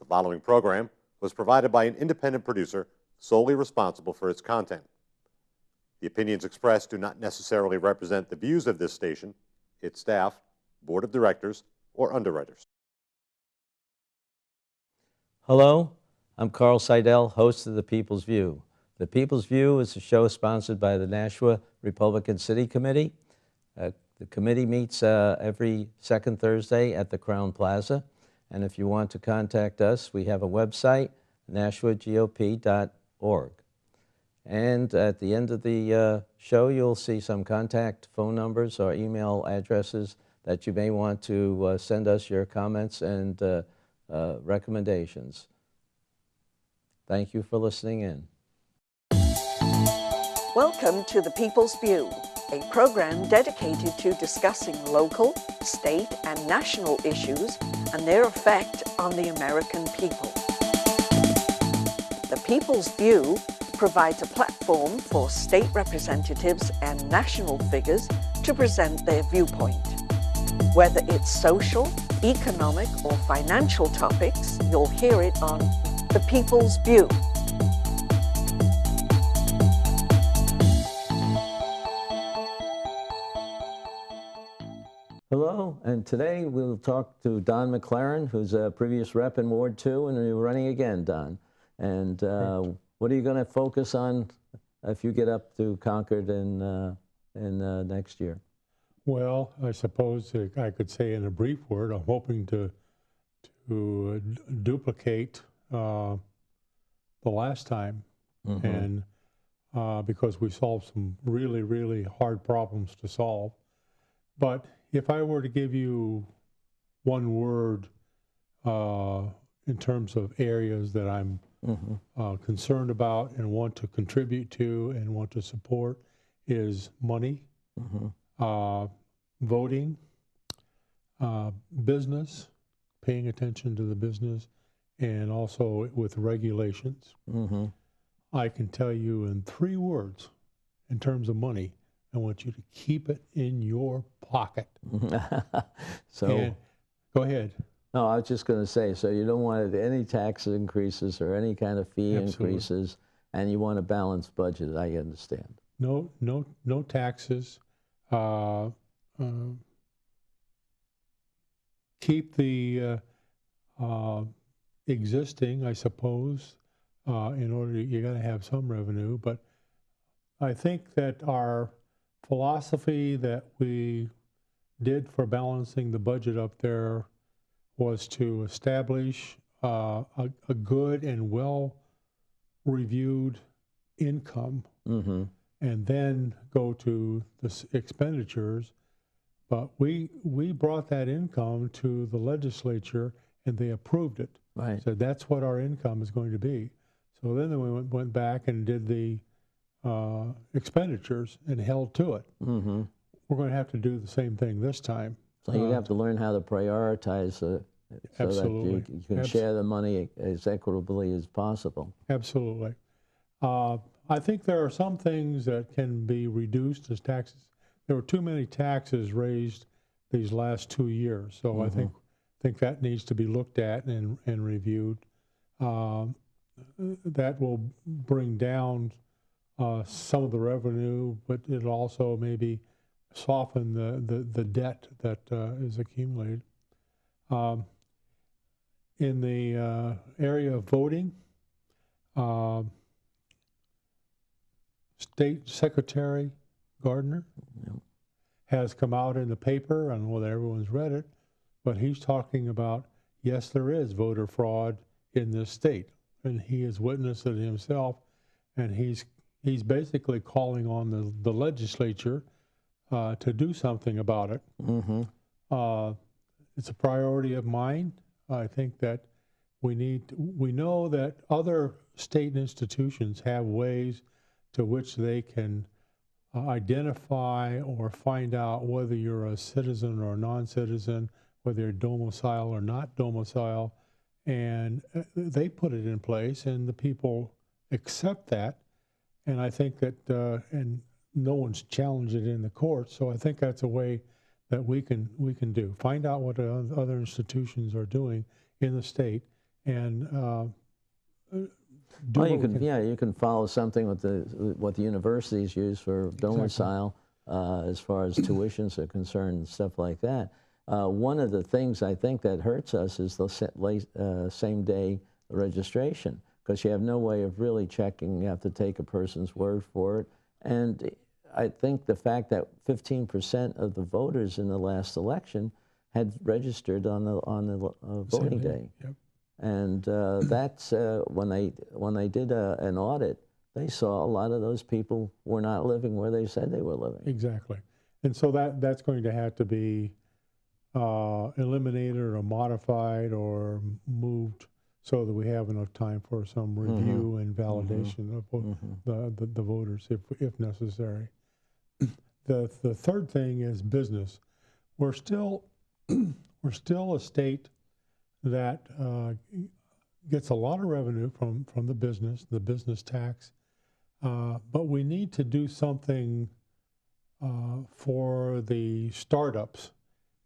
following program was provided by an independent producer solely responsible for its content. The opinions expressed do not necessarily represent the views of this station, its staff, board of directors, or underwriters. Hello, I'm Carl Seidel, host of The People's View. The People's View is a show sponsored by the Nashua Republican City Committee. The committee meets every second Thursday at the Crown Plaza. And if you want to contact us, we have a website, nashuagop.org. And at the end of the show, you'll see some contact phone numbers or email addresses that you may want to send us your comments and recommendations. Thank you for listening in. Welcome to The People's View, a program dedicated to discussing local, state, and national issues and their effect on the American people. The People's View provides a platform for state representatives and national figures to present their viewpoint. Whether it's social, economic, or financial topics, you'll hear it on The People's View. Hello, and today we'll talk to Don McClarren, who's a previous rep in Ward 2, and you're running again, Don. And what are you going to focus on if you get up to Concord in next year? Well, I suppose I could say in a brief word, I'm hoping to duplicate the last time, and because we solved some really, really hard problems to solve. But if I were to give you one word in terms of areas that I'm concerned about and want to contribute to and want to support, is money, voting, business, paying attention to the business, and also with regulations. I can tell you in 3 words, in terms of money, I want you to keep it in your pocket. So, go ahead. No, I was just going to say, so you don't want any tax increases or any kind of fee increases, and you want a balanced budget, I understand. No taxes. Keep the existing, I suppose, in order, you got to have some revenue, but I think that our philosophy that we did for balancing the budget up there was to establish a good and well-reviewed income, and then go to the expenditures. But we brought that income to the legislature, and they approved it. Right. So that's what our income is going to be. So then we went back and did the expenditures and held to it. We're going to have to do the same thing this time. So you have to learn how to prioritize so that you can share the money as equitably as possible. Absolutely. I think there are some things that can be reduced as taxes. There were too many taxes raised these last 2 years, so I think that needs to be looked at and reviewed. That will bring down some of the revenue, but it'll also maybe soften the debt that is accumulated. In the area of voting, State Secretary Gardner has come out in the paper, I don't know whether everyone's read it, but he's talking about, yes, there is voter fraud in this state, and he has witnessed it himself, and he's basically calling on the legislature to do something about it. It's a priority of mine. I think that we know that other state institutions have ways to which they can identify or find out whether you're a citizen or a non-citizen, whether you're domicile or not domicile, and they put it in place, and the people accept that. And I think that, and no one's challenged it in the courts, so I think that's a way that we can do. Find out what other institutions are doing in the state and do Well, you what we can, yeah, you can follow something with what the universities use for domicile, as far as tuitions are concerned and stuff like that. One of the things I think that hurts us is the same-day registration, because you have no way of really checking. You have to take a person's word for it. And I think the fact that 15% of the voters in the last election had registered on the voting day. Yep. And that's when they did an audit, they saw a lot of those people were not living where they said they were living. Exactly. And so that's going to have to be eliminated or modified or moved so that we have enough time for some review and validation of the voters if necessary. The third thing is business. We're still a state that gets a lot of revenue from the business tax, but we need to do something for the startups.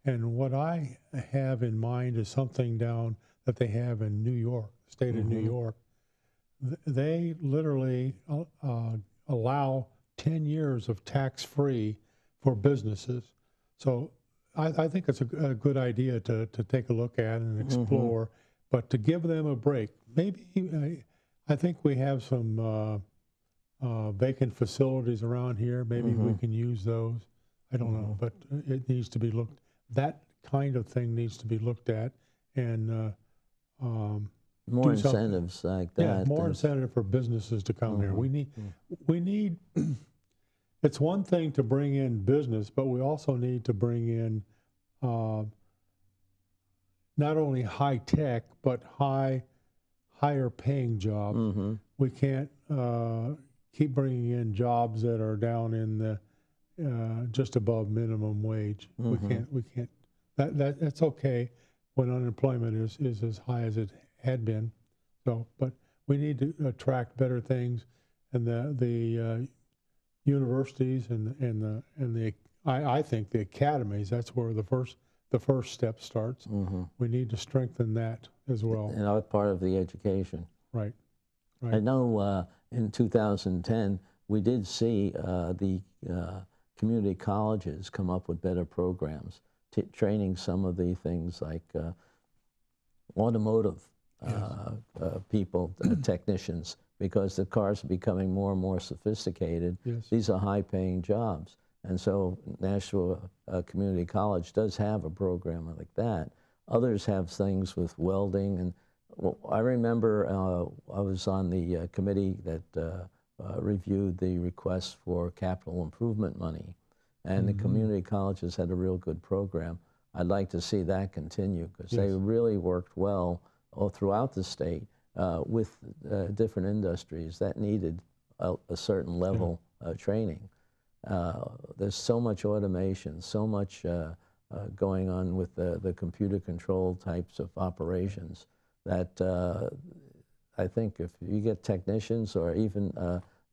And what I have in mind is something down that they have in New York, state of New York. They literally allow 10 years of tax-free for businesses. So I think it's a good idea to take a look at and explore, but to give them a break. Maybe, I think we have some vacant facilities around here. Maybe we can use those. I don't know, but it needs to be looked, that kind of thing needs to be looked at, and More incentives like that. Yeah, more incentive for businesses to come here. We need, it's one thing to bring in business, but we also need to bring in not only high tech, but higher paying jobs. We can't keep bringing in jobs that are down in the just above minimum wage. We can't. That's okay when unemployment is as high as it had been. So, but we need to attract better things, and the universities and I think the academies. That's where the first step starts. We need to strengthen that as well. And that's part of the education. Right. I know in 2010 we did see the community colleges come up with better programs, training some of the things like automotive people, technicians, because the cars are becoming more and more sophisticated. These are high-paying jobs. And so Nashua Community College does have a program like that. Others have things with welding. And well, I remember I was on the committee that reviewed the request for capital improvement money. And the community colleges had a real good program. I'd like to see that continue, because they really worked well all throughout the state with different industries that needed a certain level of training. There's so much automation, so much going on with the computer control types of operations that I think if you get technicians or even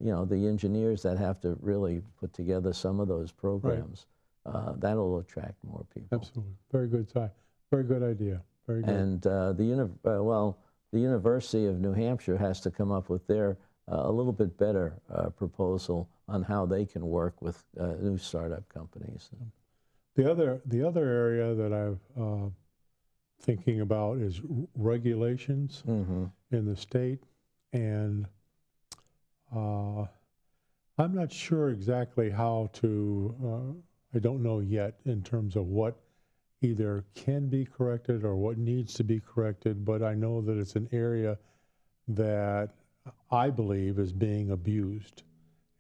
you know, the engineers that have to really put together some of those programs, that'll attract more people. Absolutely. Very good side. Very good idea. Very good. And the University of New Hampshire has to come up with their a little bit better proposal on how they can work with new startup companies. The other area that I'm thinking about is regulations in the state, and I'm not sure exactly how to. I don't know yet in terms of what either can be corrected or what needs to be corrected, but I know that it's an area that I believe is being abused,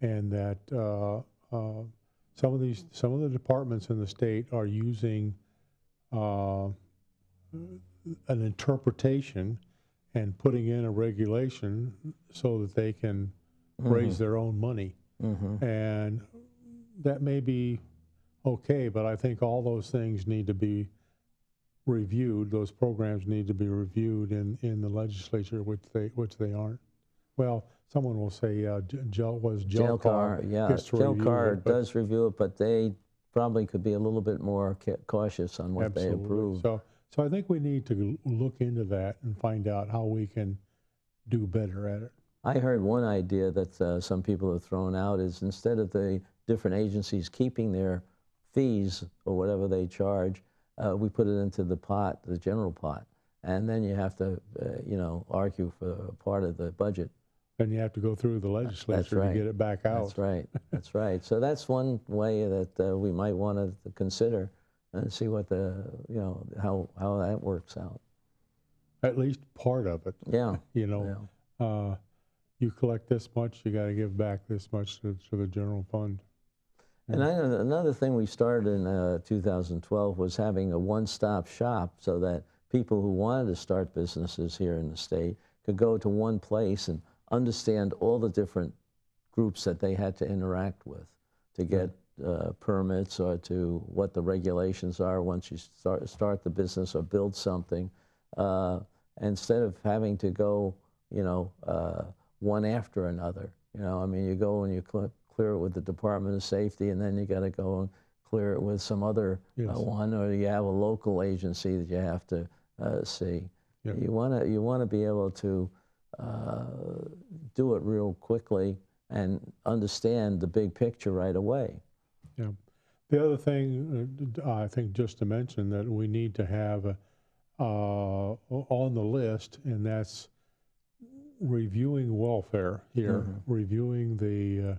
and that some of the departments in the state are using an interpretation and putting in a regulation so that they can raise their own money, and that may be okay, but I think all those things need to be reviewed. Those programs need to be reviewed in the legislature, which they aren't. Well, someone will say JLCAR. Yeah, JLCAR does review it, but they probably could be a little bit more cautious on what they approve. So So I think we need to look into that and find out how we can do better at it. I heard one idea that some people have thrown out is instead of the different agencies keeping their fees or whatever they charge, we put it into the pot, the general pot, and then you have to, argue for a part of the budget. Then you have to go through the legislature right. to get it back out. That's right. That's right. So that's one way that we might want to consider and see what how that works out. At least part of it. Yeah. Yeah. You collect this much, you got to give back this much to the general fund. And another thing we started in 2012 was having a one-stop shop so that people who wanted to start businesses here in the state could go to one place and understand all the different groups that they had to interact with to get permits or to what the regulations are once you start the business or build something. Instead of having to go, one after another. I mean, you go and you clear it with the Department of Safety, and then you got to go and clear it with some other one, or you have a local agency that you have to see. Yep. You want to be able to do it real quickly and understand the big picture right away. Yeah. The other thing I think just to mention that we need to have on the list, and that's reviewing welfare here, reviewing the,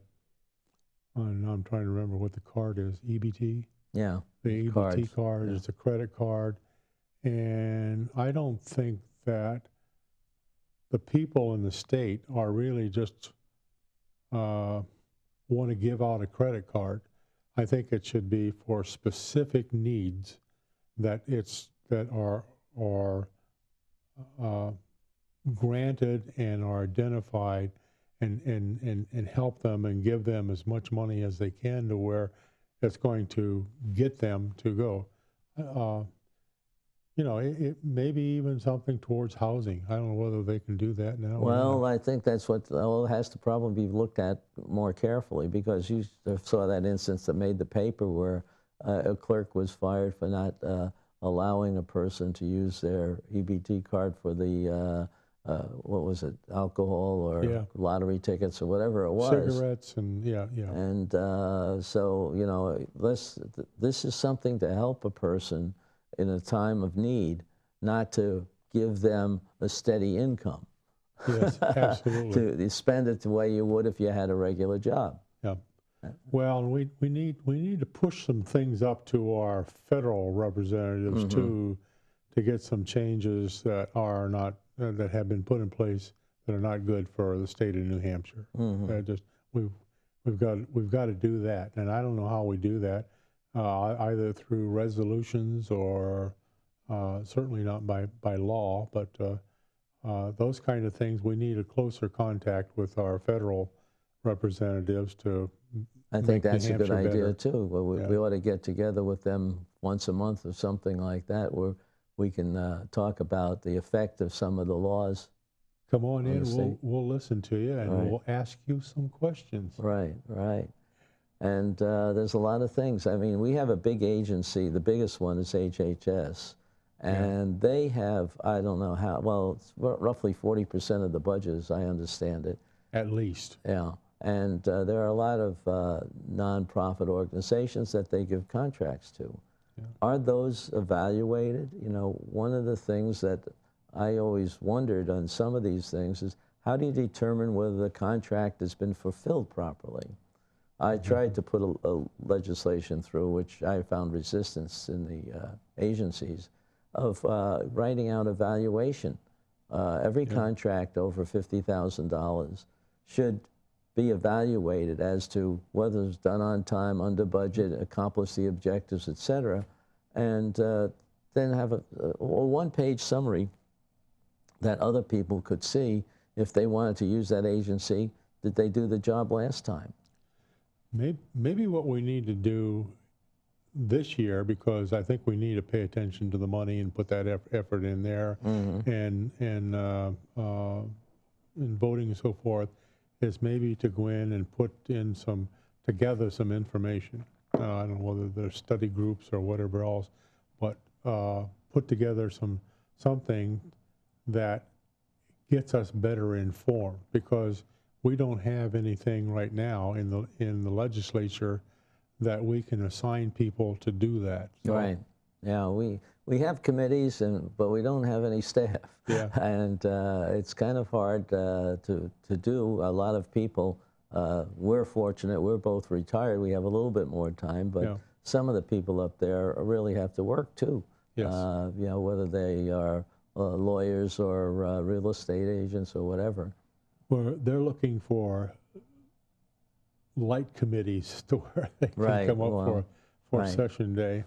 I'm trying to remember what the card is, EBT? Yeah. The EBT card is a credit card. And I don't think that the people in the state are really just want to give out a credit card. I think it should be for specific needs that are granted and are identified, and help them and give them as much money as they can to where it's going to get them to go. It maybe even something towards housing. I don't know whether they can do that now. Well, I think that's what has to probably be looked at more carefully, because you saw that instance that made the paper where a clerk was fired for not allowing a person to use their EBT card for the what was it, alcohol or lottery tickets or whatever it was. Cigarettes and And so this is something to help a person in a time of need, not to give them a steady income. Yes, absolutely. To spend it the way you would if you had a regular job. Yeah. Well, we need to push some things up to our federal representatives too, to get some changes that are not that have been put in place that are not good for the state of New Hampshire. We've got to do that, and I don't know how we do that, either through resolutions or certainly not by law, but those kind of things. We need a closer contact with our federal representatives to. I think that's a good idea too. Well, we ought to get together with them once a month or something like that, where we can talk about the effect of some of the laws. Come on in, we'll listen to you, and we'll ask you some questions. Right. And there's a lot of things. I mean, we have a big agency. The biggest one is HHS. And they have, I don't know how, well, it's roughly 40% of the budget, as I understand it. At least. Yeah. And there are a lot of nonprofit organizations that they give contracts to. Yeah. Are those evaluated? One of the things that I always wondered on some of these things is, how do you determine whether the contract has been fulfilled properly? I tried to put a legislation through, which I found resistance in the agencies, of writing out evaluation. Every contract over $50,000 should be evaluated as to whether it's done on time, under budget, accomplish the objectives, et cetera, and then have a one-page summary that other people could see if they wanted to use that agency. Did they do the job last time? Maybe what we need to do this year, because I think we need to pay attention to the money and put that effort in there, and in voting and so forth, is maybe to go in and put in together some information. I don't know whether they're study groups or whatever else, but put together something that gets us better informed, because we don't have anything right now in the legislature that we can assign people to do that. So, Right. Yeah, we have committees, but we don't have any staff. Yeah. And it's kind of hard to do. A lot of people, we're fortunate, we're both retired, we have a little bit more time, but Yeah. some of the people up there really have to work too. Yes. You know, whether they are lawyers or real estate agents or whatever. Well, they're looking for light committees to where they can Right, come up well, for right. session day.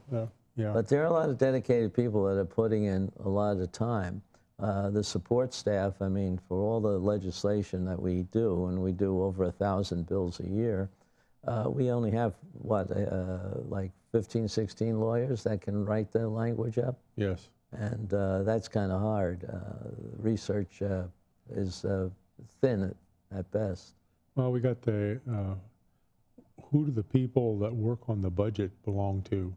Yeah. But there are a lot of dedicated people that are putting in a lot of time. The support staff, I mean, for all the legislation that we do, and we do over 1,000 bills a year, we only have, what, like 15, 16 lawyers that can write the language up? Yes. And that's kind of hard. Research is thin at best. Well, we got the, who do the people that work on the budget belong to?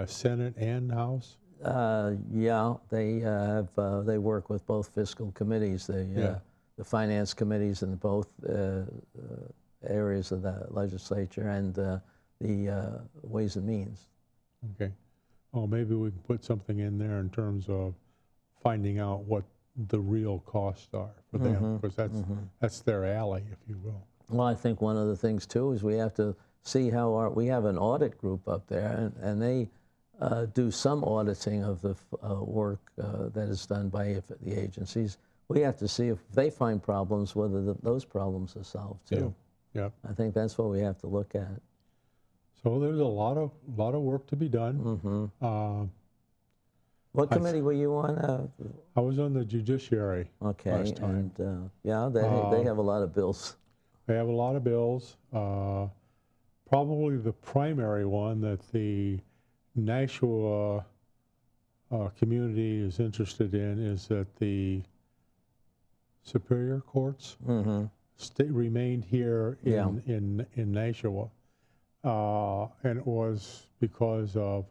Senate and House? Yeah, they they work with both fiscal committees, the finance committees in both areas of the legislature, and the Ways and Means. Okay. Oh, maybe we can put something in there in terms of finding out what the real costs are for them, because that's their alley, if you will. Well, I think one of the things too is we have to see how we have an audit group up there, and they do some auditing of the work that is done by the agencies. We have to see if they find problems, whether those problems are solved too. Yeah. I think that's what we have to look at. So there's a lot of work to be done. What committee were you on? I was on the Judiciary Okay, last time. and yeah, they have a lot of bills. They have a lot of bills. Probably the primary one that the Nashua community is interested in is that the Superior Courts remained here in Nashua. And it was because of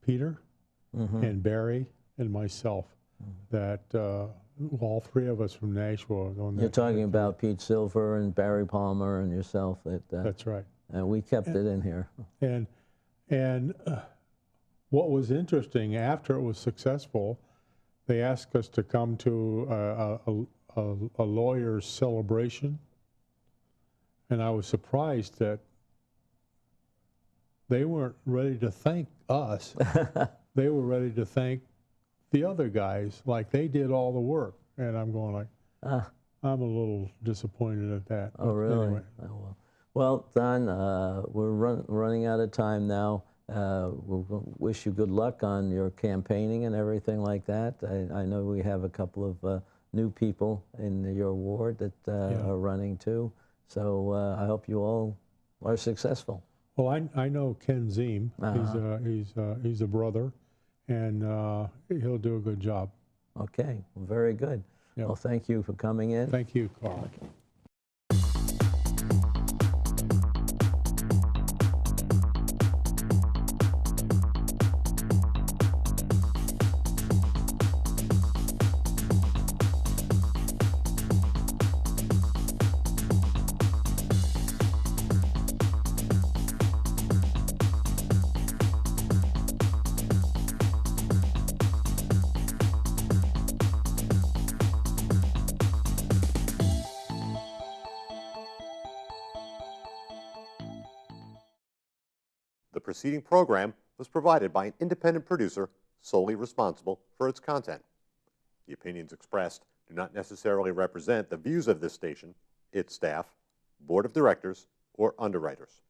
Peter and Barry and myself that all three of us from Nashua. You're talking about Pete Silver and Barry Palmer and yourself. That's right. And we kept it in here. And what was interesting, after it was successful, they asked us to come to a lawyer's celebration. And I was surprised that they weren't ready to thank us. They were ready to thank the other guys, like they did all the work. And I'm going like, I'm a little disappointed at that. Oh, really? Anyway. Oh, well, Don, we're running out of time now. We'll wish you good luck on your campaigning and everything like that. I know we have a couple of new people in your ward that are running too. So I hope you all are successful. Well, I know Ken Ziem. He's a brother, and he'll do a good job. Okay, well, very good. Yep. Well, thank you for coming in. Thank you, Carl. Okay. The preceding program was provided by an independent producer solely responsible for its content. The opinions expressed do not necessarily represent the views of this station, its staff, board of directors, or underwriters.